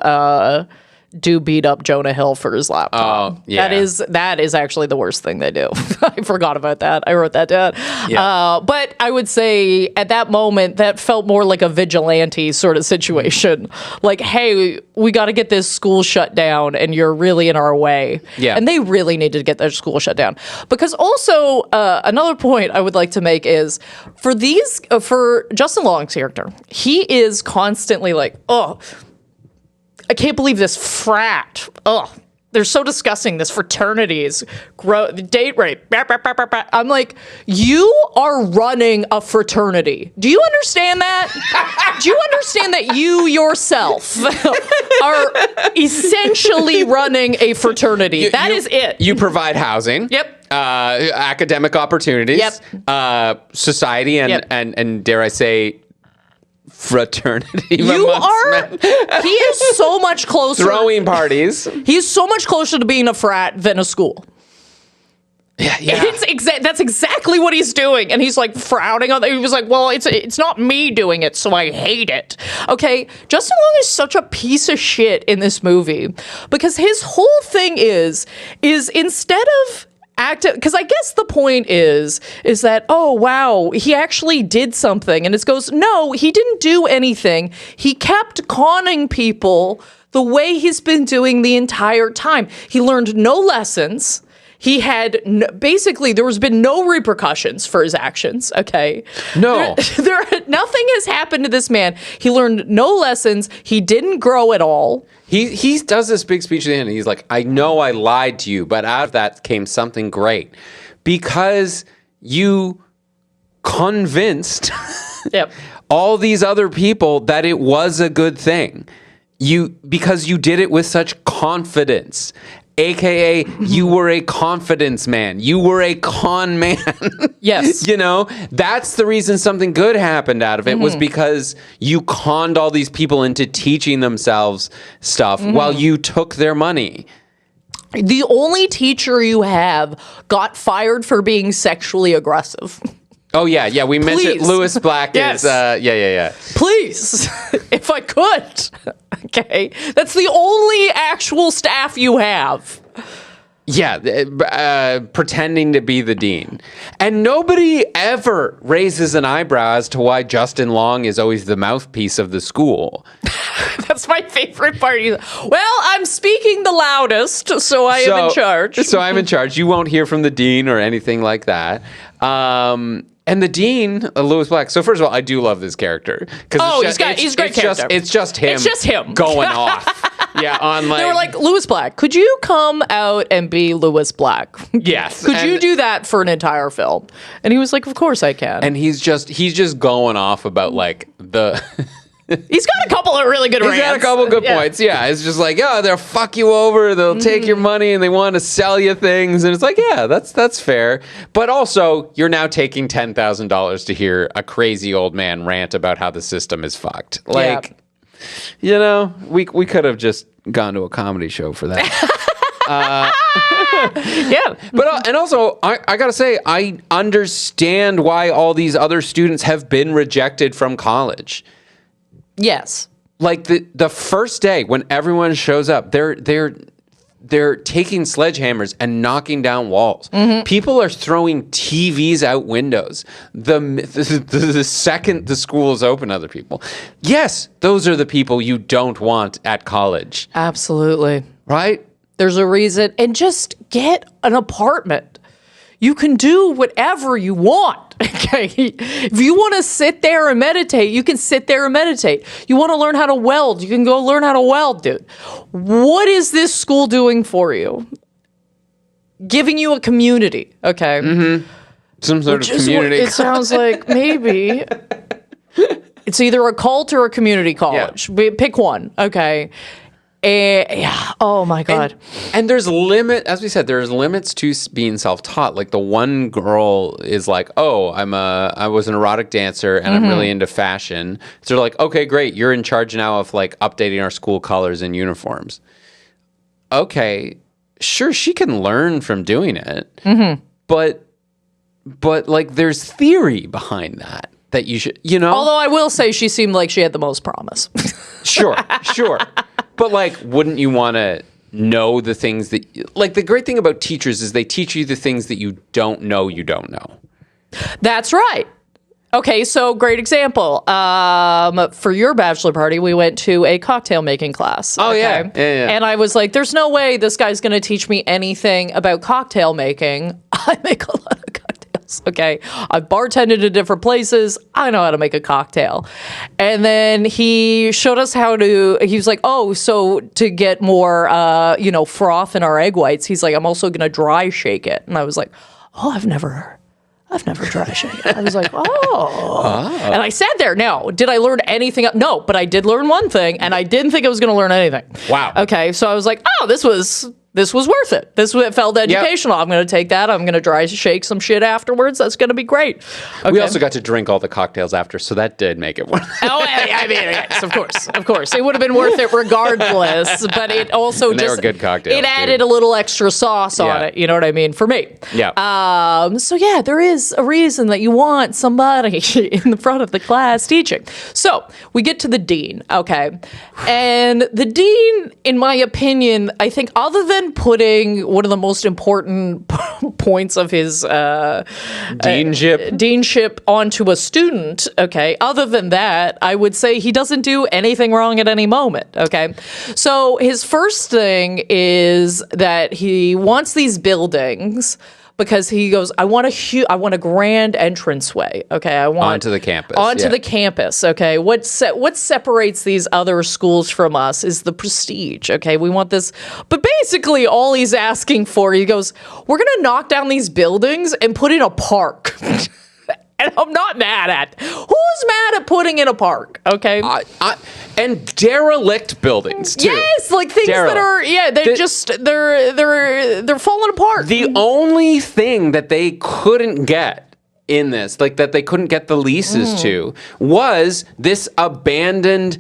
beat up Jonah Hill for his laptop. Oh, yeah. That is actually the worst thing they do. I forgot about that. I wrote that down. Yeah. But I would say at that moment, that felt more like a vigilante sort of situation. Like, hey, we got to get this school shut down, and you're really in our way. Yeah. And they really needed to get their school shut down. Because also, another point I would like to make is for Justin Long's character, he is constantly like, oh, I can't believe this frat. Ugh. They're so disgusting. This fraternities, date rape. I'm like, you are running a fraternity. Do you understand that? Do you understand that you yourself are essentially running a fraternity? That is it. You provide housing. Yep. Academic opportunities. Yep. Society and dare I say, fraternity. You are. He is so much closer. Throwing parties. He's so much closer to being a frat than a school. Yeah. That's exactly what he's doing, and he's like frowning on. He was like, "Well, it's not me doing it, so I hate it." Okay, Justin Long is such a piece of shit in this movie because his whole thing is instead of active, because I guess the point is that, oh wow, he actually did something, and it goes, no, he didn't do anything. He kept conning people the way he's been doing the entire time. He learned no lessons. He had basically there has been no repercussions for his actions. Okay, no, nothing has happened to this man. He learned no lessons. He didn't grow at all. He does this big speech at the end. And he's like, I know I lied to you, but out of that came something great because you convinced all these other people that it was a good thing. Because you did it with such confidence. AKA, you were a confidence man. You were a con man. Yes. You know, that's the reason something good happened out of it was because you conned all these people into teaching themselves stuff while you took their money. The only teacher you have got fired for being sexually aggressive. Oh, yeah. We mentioned Lewis Black is, yeah. Please, if I could. Okay. That's the only actual staff you have. Yeah, pretending to be the dean. And nobody ever raises an eyebrow as to why Justin Long is always the mouthpiece of the school. That's my favorite part. Well, I'm speaking the loudest, so I am in charge. So I'm in charge. You won't hear from the dean or anything like that. And the dean, Lewis Black. So first of all, I do love this character. He's a great character. It's just him going off. Yeah, on like... They were like, Lewis Black, could you come out and be Lewis Black? Yes. Could you do that for an entire film? And he was like, of course I can. And he's just going off about like the... He's got a couple of really good rants. He's got a couple good points. Yeah, it's just like, oh, they'll fuck you over, they'll take your money, and they want to sell you things. And it's like, yeah, that's fair. But also, you're now taking $10,000 to hear a crazy old man rant about how the system is fucked. Like, you know, we could have just gone to a comedy show for that. Yeah. But and also, I gotta say, I understand why all these other students have been rejected from college. Yes. Like the first day when everyone shows up, they're taking sledgehammers and knocking down walls. People are throwing TVs out windows. The second the school is open, other people. Yes, those are the people you don't want at college. Absolutely. Right? There's a reason. And just get an apartment. You can do whatever you want. Okay. If you want to sit there and meditate, you can sit there and meditate. You want to learn how to weld, you can go learn how to weld, dude. What is this school doing for you? giving you a community, okay? Some sort Which of is what community. it sounds like maybe it's either a cult or a community college. Pick one, okay? Yeah. Oh my God. And there's as we said, there's limits to being self-taught. Like the one girl is like, oh, I was an erotic dancer and I'm really into fashion. So they're like, okay, great. You're in charge now of like updating our school colors and uniforms. Okay, sure. She can learn from doing it. But like there's theory behind that you should, Although I will say she seemed like she had the most promise. Sure. But like, wouldn't you want to know the things that, like, the great thing about teachers is they teach you the things that you don't know. That's right. Okay, so great example. For your bachelor party, we went to a cocktail making class. Oh, okay? yeah. And I was like, there's no way this guy's going to teach me anything about cocktail making. I make a lot of cocktails, okay? I've bartended in different places. I know how to make a cocktail. And then he showed us he was like, oh, so to get more, froth in our egg whites, he's like, I'm also going to dry shake it. And I was like, oh, I've never dry shaken. I was like, oh. And I sat there. Now, did I learn anything? No, but I did learn one thing, and I didn't think I was going to learn anything. Wow. Okay, so I was like, oh, this was worth it. It felt educational. Yep. I'm going to take that. I'm going to dry shake some shit afterwards. That's going to be great. Okay. We also got to drink all the cocktails after, so that did make it worth it. I mean, yes, of course. It would have been worth it regardless, but it also they were good cocktails, it added a little extra sauce on it. You know what I mean? For me. Yeah. So yeah, there is a reason that you want somebody in the front of the class teaching. So we get to the dean, okay? And the dean, in my opinion, I think other than putting one of the most important points of his deanship onto a student, okay, other than that, I would say he doesn't do anything wrong at any moment, okay? So his first thing is that he wants these buildings because he goes, I want a grand entranceway. Okay, onto the campus. The campus. Okay, what separates these other schools from us is the prestige. Okay, we want this. But basically, all he's asking for, he goes, we're gonna knock down these buildings and put in a park. And I'm not mad at. Who's mad at putting in a park? Okay. And derelict buildings too. Yes, like things that are they're falling apart. The only thing that they couldn't get in this, like that they couldn't get the leases to, was this abandoned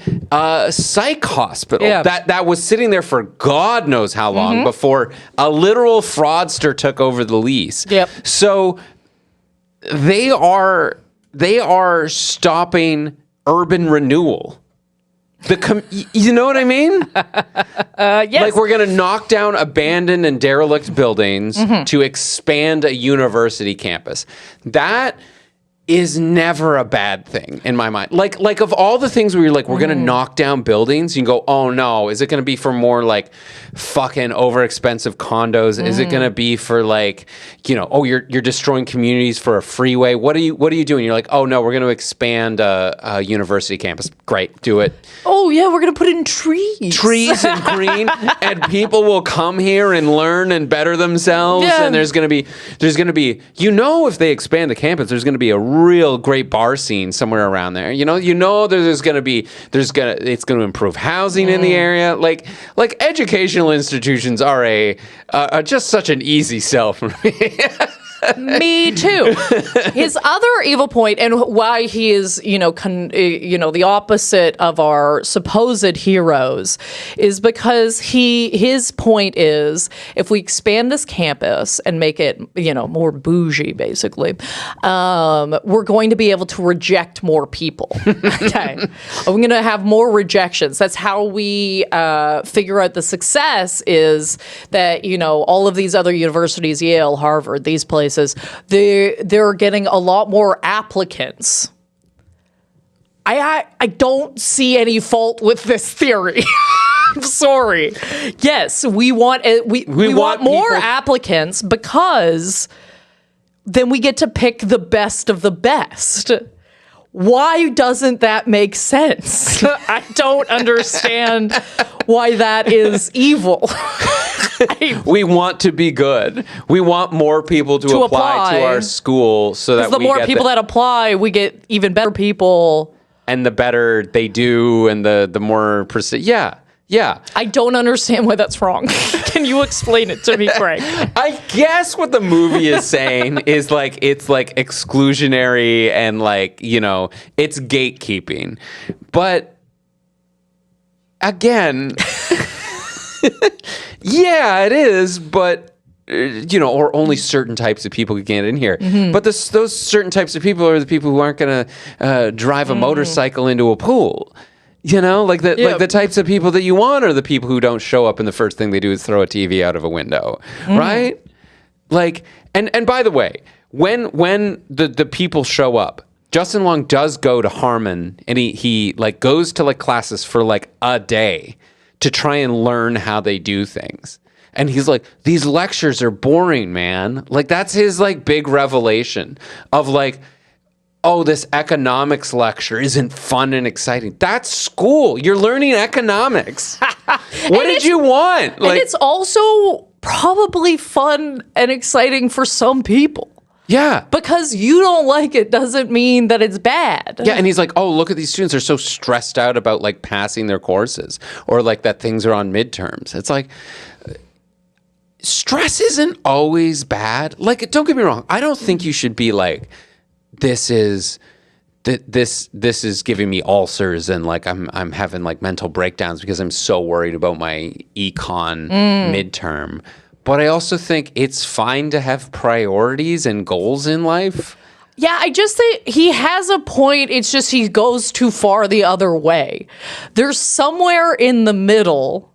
psych hospital that was sitting there for God knows how long before a literal fraudster took over the lease. Yep. So they are stopping urban renewal. You know what I mean? Yes. Like we're going to knock down abandoned and derelict buildings to expand a university campus. That is never a bad thing in my mind. Like of all the things where you're like, we're going to knock down buildings, you can go, oh no, is it going to be for more like fucking overexpensive condos? Is it going to be for like, oh, you're destroying communities for a freeway? What are you doing? You're like, oh no, we're going to expand a university campus. Great, do it. Oh yeah, we're going to put in trees. Trees and green, and people will come here and learn and better themselves. Yeah. And there's going to be, if they expand the campus, there's going to be a real great bar scene somewhere around there. It's going to improve housing in the area. Like educational institutions are just such an easy sell for me. Me too. His other evil point, and why he is, the opposite of our supposed heroes, is because his point is, if we expand this campus and make it, more bougie, basically, we're going to be able to reject more people. Okay, we're going to have more rejections. That's how we figure out the success is that all of these other universities, Yale, Harvard, these places. They're getting a lot more applicants. I don't see any fault with this theory. I'm sorry. Yes, we want more applicants because then we get to pick the best of the best. Why doesn't that make sense? I don't understand why that is evil. We want to be good. We want more people to apply to our school so that the more people that apply, we get even better people. And the better they do, and the more Yeah. I don't understand why that's wrong. Can you explain it to me, Greg? I guess what the movie is saying is like it's like exclusionary and like, it's gatekeeping. But again, yeah, it is, but or only certain types of people can get in here. Mm-hmm. But those certain types of people are the people who aren't going to drive a motorcycle into a pool. Like the types of people that you want are the people who don't show up and the first thing they do is throw a TV out of a window, right? Like, and by the way, when the people show up, Justin Long does go to Harmon and he like goes to like classes for like a day to try and learn how they do things. And he's like, these lectures are boring, man. Like that's his like big revelation of like, oh, this economics lecture isn't fun and exciting. That's school. You're learning economics. What did you want? And it's also probably fun and exciting for some people. Yeah. Because you don't like it doesn't mean that it's bad. Yeah, and he's like, oh, look at these students. They're so stressed out about like passing their courses or like that things are on midterms. It's like, stress isn't always bad. Like, don't get me wrong. I don't think you should be like, this is giving me ulcers and like I'm having like mental breakdowns because I'm so worried about my econ midterm. But I also think it's fine to have priorities and goals in life. Yeah, I just think he has a point. It's just he goes too far the other way. There's somewhere in the middle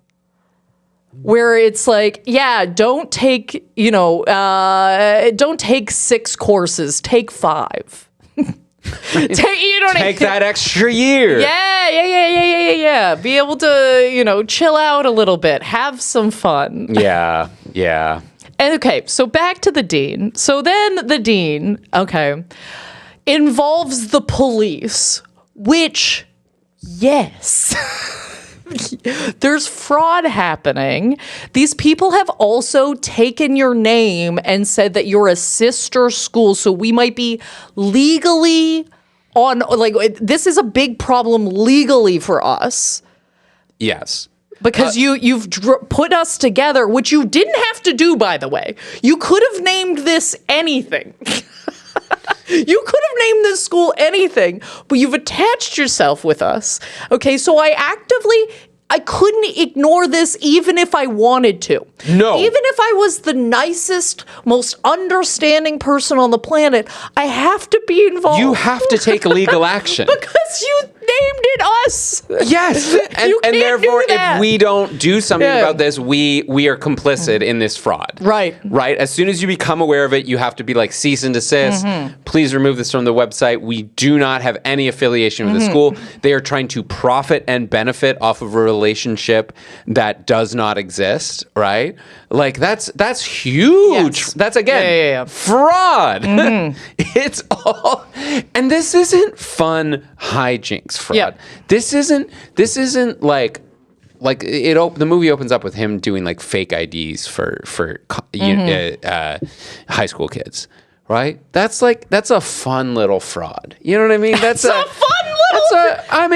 where it's like, yeah, don't take 6 courses, take 5. Take that extra year. Yeah. Be able to, chill out a little bit, have some fun. Yeah. And okay, so back to the dean. So then the dean, involves the police, which, yes. There's fraud happening. These people have also taken your name and said that you're a sister school, so we might be legally on, like, this is a big problem legally for us. Yes. Because you've put us together, which you didn't have to do, by the way. You could have named this anything. You could have named this school anything, but you've attached yourself with us. Okay, so I couldn't ignore this even if I wanted to. No. Even if I was the nicest, most understanding person on the planet, I have to be involved. You have to take legal action. Because you named it us. Yes. And therefore, if we don't do something about this, we are complicit in this fraud. Right. As soon as you become aware of it, you have to be like, cease and desist. Mm-hmm. Please remove this from the website. We do not have any affiliation with the school. They are trying to profit and benefit off of a relationship that does not exist, right? Like that's huge. Yes. That's again fraud. Mm-hmm. It's all, and this isn't fun hijinks fraud. Yep. This isn't like the movie opens up with him doing like fake IDs for high school kids. Right? That's a fun little fraud. You know what I mean? That's a fun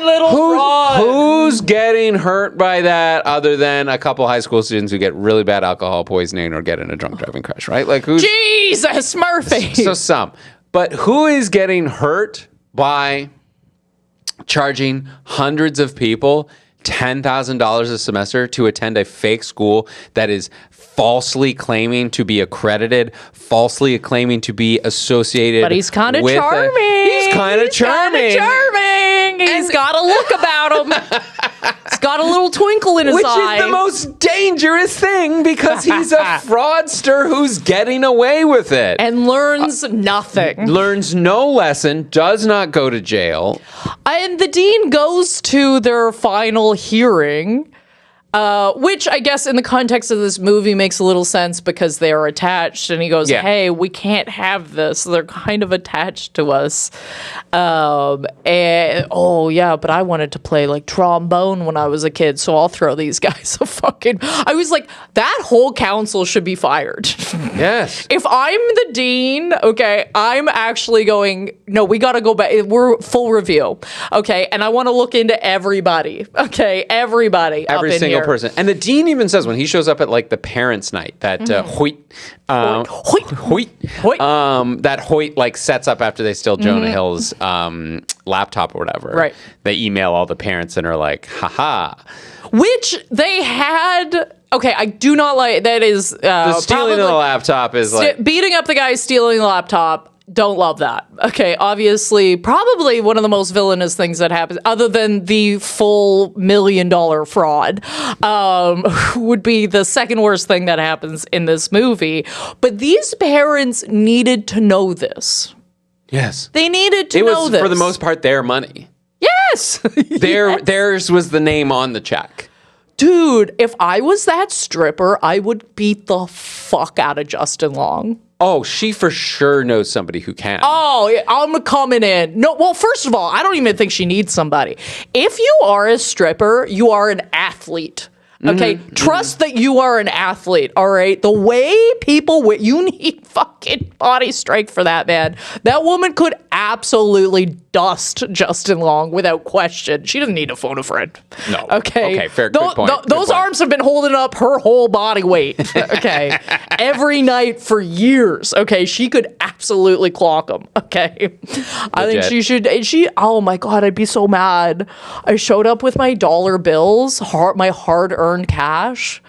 little fraud. Who's getting hurt by that other than a couple high school students who get really bad alcohol poisoning or get in a drunk driving crash, right? Like who's Jesus Murphy. So some. But who is getting hurt by charging hundreds of people $10,000 a semester to attend a fake school that is falsely claiming to be accredited, falsely claiming to be associated. But he's kind of charming. He's kind of charming. He's got a look about him. He's got a little twinkle in his eye. Which is the most dangerous thing because he's a fraudster who's getting away with it. And learns nothing. Learns no lesson, does not go to jail. And the dean goes to their final hearing. Which I guess in the context of this movie makes a little sense because they are attached, and he goes, Yeah. "Hey, we can't have this. They're kind of attached to us." And oh yeah, but I wanted to play like trombone when I was a kid, so I'll throw these guys a fucking. I was like, that whole council should be fired. Yes. If I'm the dean, okay, I'm actually going, no, we got to go back. We're full review, okay? And I want to look into everybody, okay? Everybody Every up in single here. person. And the dean even says when he shows up at like the parents' night that Hoyt, that Hoyt like sets up after they steal Jonah Hill's laptop or whatever. Right. They email all the parents and are like, haha. Which they had. Okay, I do not like that. Is The stealing of the laptop is like beating up the guy stealing the laptop. Don't love that. Okay, obviously, probably one of the most villainous things that happens, other than the full $1 million fraud, would be the second worst thing that happens in this movie. But these parents needed to know this. yes. They needed to It know was this. for the most part their money. Yes. Theirs was the name on the check. Dude, if I was that stripper, I would beat the fuck out of Justin Long. Oh, she for sure knows somebody who can. Oh, yeah, I'm coming in. No, well, first of all, I don't even think she needs somebody. If you are a stripper, you are an athlete. Okay, trust that you are an athlete. All right, the way people, you need fucking body strength for that, man. That woman could absolutely dust Justin Long without question. She doesn't need to phone a friend. No. Okay. Okay, fair. Good point. Good Those point. arms have been holding up her whole body weight. Okay, every night for years. Okay, she could absolutely clock them. Okay, I think she should. Oh my god, I'd be so mad. I showed up with my dollar bills, my hard-earned cash.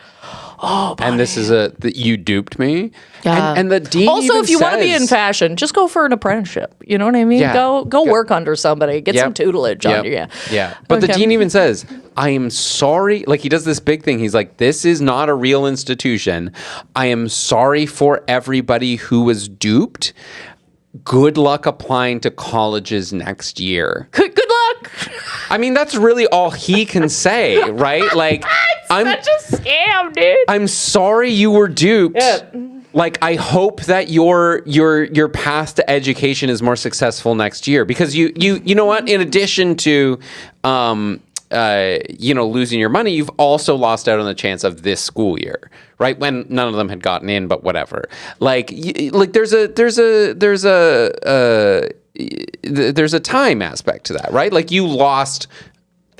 Oh, buddy. And this is you duped me. Yeah. And the dean also, even if you want to be says- in fashion, just go for an apprenticeship. You know what I mean? Yeah. Go work under somebody. Get some tutelage under you. Yeah. But the Okay. dean even says, I am sorry. Like he does this big thing. He's like, this is not a real institution. I am sorry for everybody who was duped. Good luck applying to colleges next year. Good luck. I mean, that's really all he can say, right? Like, Such a scam, dude. I'm sorry you were duped. Yeah. Like, I hope that your path to education is more successful next year because you know what? In addition to losing your money, you've also lost out on the chance of this school year, right? When none of them had gotten in, but whatever. Like there's a time aspect to that, right? Like you lost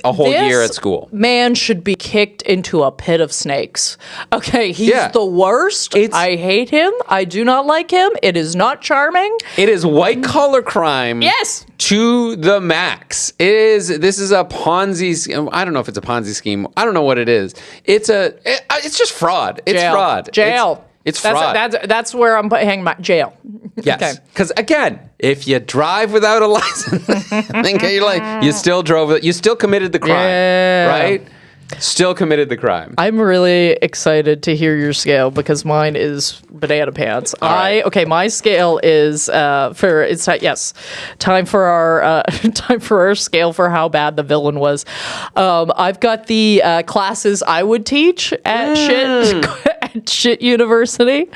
a whole year at school. Man should be kicked into a pit of snakes. Okay, he's Yeah. the worst. I hate him. I do not like him. It is not charming. It is white collar crime. Yes. To the max. This is a Ponzi scheme. I don't know if it's a Ponzi scheme. I don't know what it is. It's just fraud. It's Jail. fraud. Jail. It's fraud. That's where I'm hanging my jail. Yes. Okay. Because again, if you drive without a license, think of your life. You still drove it. You still committed the crime. Yeah. Right? Still committed the crime. I'm really excited to hear your scale because mine is banana pants. right. My scale is time for our scale for how bad the villain was. I've got the classes I would teach at shit university.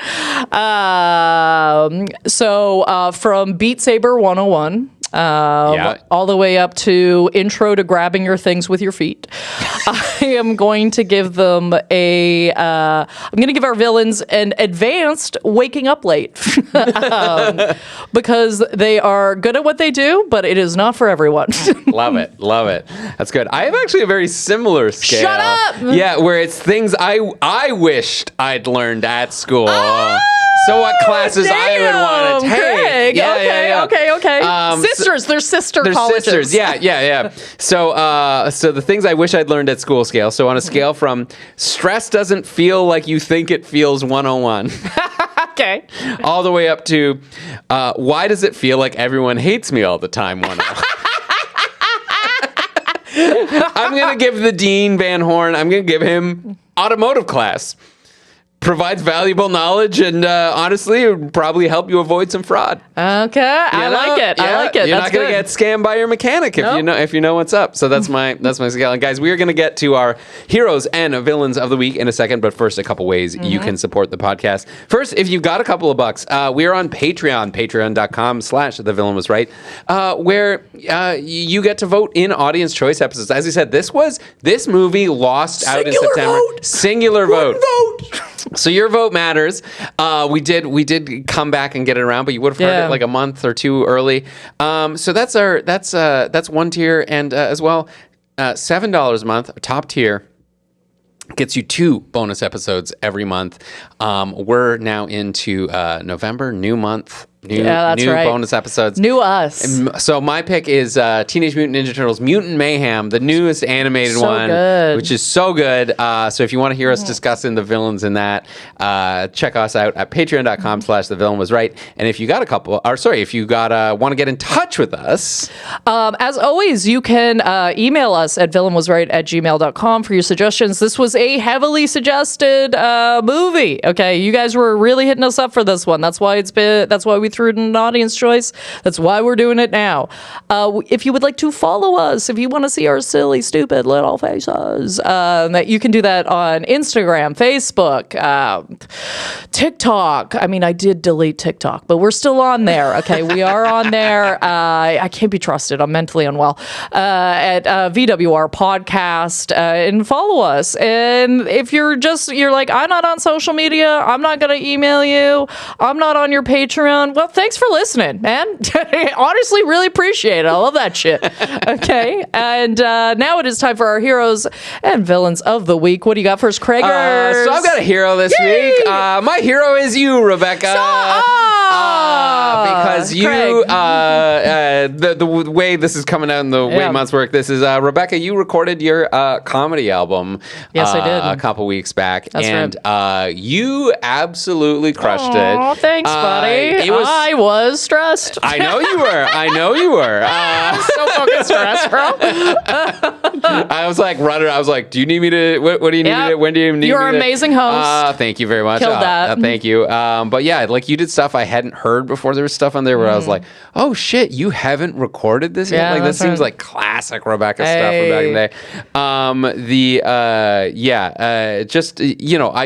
So from Beat Saber 101. All the way up to intro to grabbing your things with your feet. I am going to give them I'm going to give our villains an advanced waking up late because they are good at what they do, but it is not for everyone. Love it. That's good. I have actually a very similar scale. Shut up! Yeah, where it's things I wished I'd learned at school. So what classes I would want to take. Craig. Okay. Sisters. They're sister colleges. Sisters. Yeah. So the things I wish I'd learned at school scale. So on a scale from stress doesn't feel like you think it feels 101. Okay. All the way up to why does it feel like everyone hates me all the time 101. I'm going to give the Dean Van Horn, I'm going to give him automotive class. provides valuable knowledge, and honestly, it would probably help you avoid some fraud. Okay, I like it. I like it. You're That's not going to good. get scammed by your mechanic if you know what's up. So that's my scale. And guys, we are going to get to our heroes and villains of the week in a second. But first, a couple ways you can support the podcast. First, if you've got a couple of bucks, we are on Patreon, patreon.com/thevillainwasright, where you get to vote in audience choice episodes. As I said, this movie lost out in September. Singular vote. So your vote matters. We did come back and get it around, but you would have heard it like a month or two early. So that's one tier, and as well, $7 a month, top tier, gets you 2 bonus episodes every month. We're now into November, new month. New bonus episodes. New us. So my pick is Teenage Mutant Ninja Turtles Mutant Mayhem, the newest animated one, which is so good. So if you want to hear us discussing the villains in that, check us out at patreon.com/thevillainwasright. And if you got want to get in touch with us. As always, you can email us at villainwasright@gmail.com for your suggestions. This was a heavily suggested movie. Okay, you guys were really hitting us up for this one. That's why we threw it in an audience choice. That's why we're doing it now. If you would like to follow us, if you want to see our silly, stupid little faces, that you can do that on Instagram, Facebook, TikTok. I mean, I did delete TikTok, but we're still on there. Okay, we are on there. I can't be trusted. I'm mentally unwell. At VWR Podcast, and follow us. And if you're like, I'm not on social media, I'm not going to email you, I'm not on your Patreon. Well, thanks for listening, man. Honestly, really appreciate it. I love that shit. Okay. And now it is time for our heroes and villains of the week. What do you got first, Craig? So I've got a hero this week. My hero is you, Rebecca. Because you, the way this is coming out and the way months work, this is, Rebecca, you recorded your comedy album. Yes, I did. A couple weeks back. That's right. You absolutely crushed it. Oh, thanks, buddy. I was stressed. I know you were. So fucking stressed, bro. I was like, do you need me to, what do you need me to, when do you need me to? You're an amazing host. Thank you very much. Killed that. Thank you. But yeah, like you did stuff I hadn't heard before. There was stuff on there where I was like, oh shit, you haven't recorded this yet? Like this seems like classic Rebecca stuff from back in the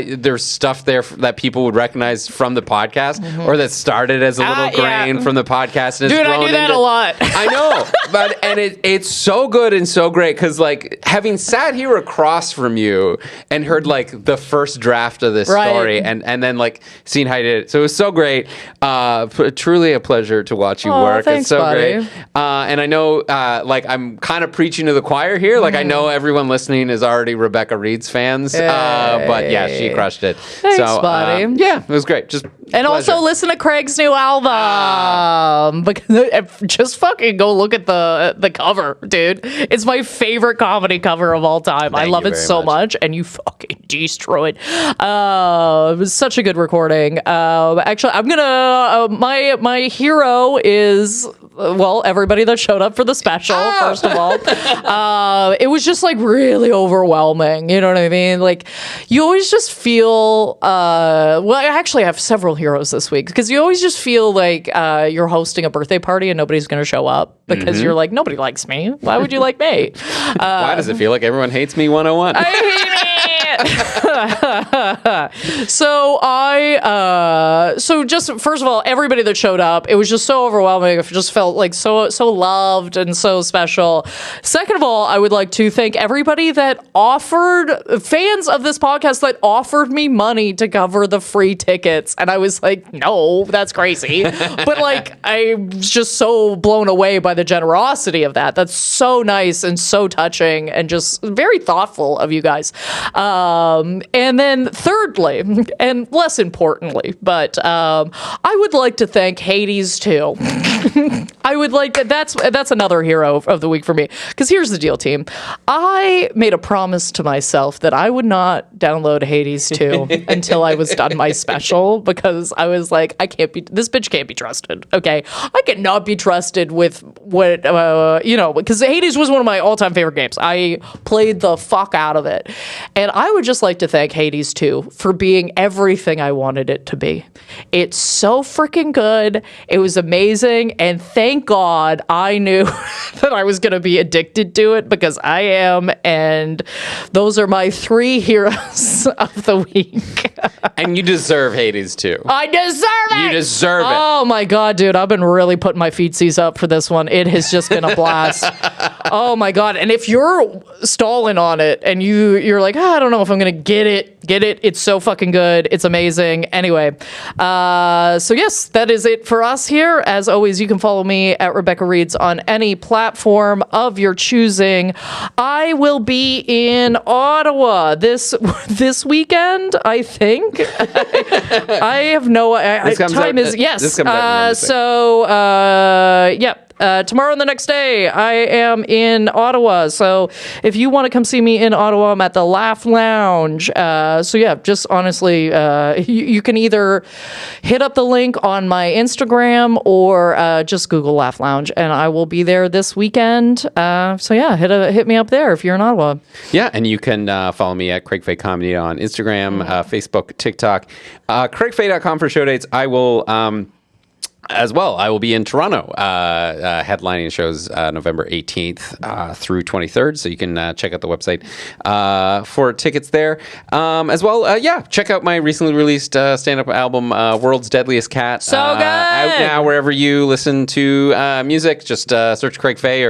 day. There's stuff there that people would recognize from the podcast or that started as a little grain from the podcast. And dude, I do that a lot. I know, and it's so good and so great because like having sat here across from you and heard like the first draft of this story and then like seeing how you did it. So it was so great. Truly a pleasure to watch you work. Thanks, it's so buddy. great. And I know like I'm kind of preaching to the choir here. Like I know everyone listening is already Rebecca Reed's fans. But yeah, she crushed it. Thanks, buddy. Yeah, it was great. And also listen to Craig's new album. Because just fucking go look at the cover, dude. It's my favorite comedy cover of all time. I love it so much. And you fucking destroyed. It was such a good recording. Actually, I'm gonna my hero is everybody that showed up for the special. First of all, it was just like really overwhelming. You know what I mean? Like you always just feel. I actually have several heroes this week because you always just feel like you're hosting a birthday party and nobody's going to show up because you're like, nobody likes me. Why would you like me? Why does it feel like everyone hates me 101? I hate it. So just first of all, everybody that showed up, it was just so overwhelming. It just felt like so loved and so special. Second of all, I would like to thank everybody that fans of this podcast that offered me money to cover the free tickets. And I was like, no, that's crazy. But like, I was just so blown away by the generosity of that. That's so nice and so touching and just very thoughtful of you guys. And then thirdly, and less importantly, but I would like to thank Hades too. I would like that's another hero of the week for me. Because here's the deal, team. I made a promise to myself that I would not download Hades 2 until I was done my special because I was like, this bitch can't be trusted. Okay, I cannot be trusted with what because Hades was one of my all-time favorite games. I played the fuck out of it, and I would just like to thank Hades 2 for being everything I wanted it to be. It's so freaking good. It was amazing. And thank God I knew that I was going to be addicted to it, because I am. And those are my 3 heroes of the week. And you deserve Hades too. I deserve it. You deserve it. Oh my God, dude. I've been really putting my feetsies up for this one. It has just been a blast. Oh my God. And if you're stalling on it and you're like, I don't know if I'm going to get it. It's so fucking good. It's amazing. Anyway, so yes, that is it for us here. As always, you can follow me at Rebecca Reads on any platform of your choosing. I will be in Ottawa this weekend, I think. I have no time is yes. This comes out Wednesday. Tomorrow and the next day, I am in Ottawa. So if you want to come see me in Ottawa, I'm at the Laugh Lounge. Just honestly, you can either hit up the link on my Instagram or just Google Laugh Lounge, and I will be there this weekend. Hit me up there if you're in Ottawa. Yeah, and you can follow me at Craig Fay Comedy on Instagram, Facebook, TikTok, CraigFay.com for show dates. I will. As well, I will be in Toronto headlining shows November 18th through 23rd, so you can check out the website for tickets there. As well, check out my recently released stand-up album, World's Deadliest Cat. So good! Out now wherever you listen to music. Just search Craig Fay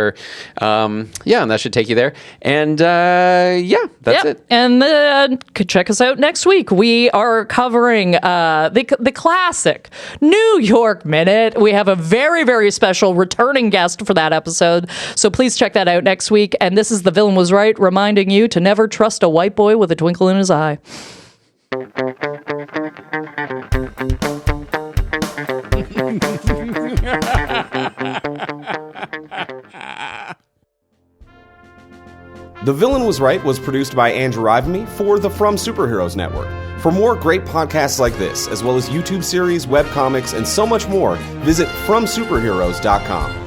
and that should take you there. And that's it. And could check us out next week. We are covering the classic New York Minute. We have a very, very special returning guest for that episode, so please check that out next week. And this is The Villain Was Right, reminding you to never trust a white boy with a twinkle in his eye. The Villain Was Right was produced by Andrew Ivimey for the From Superheroes Network. For more great podcasts like this, as well as YouTube series, webcomics, and so much more, visit FromSuperheroes.com.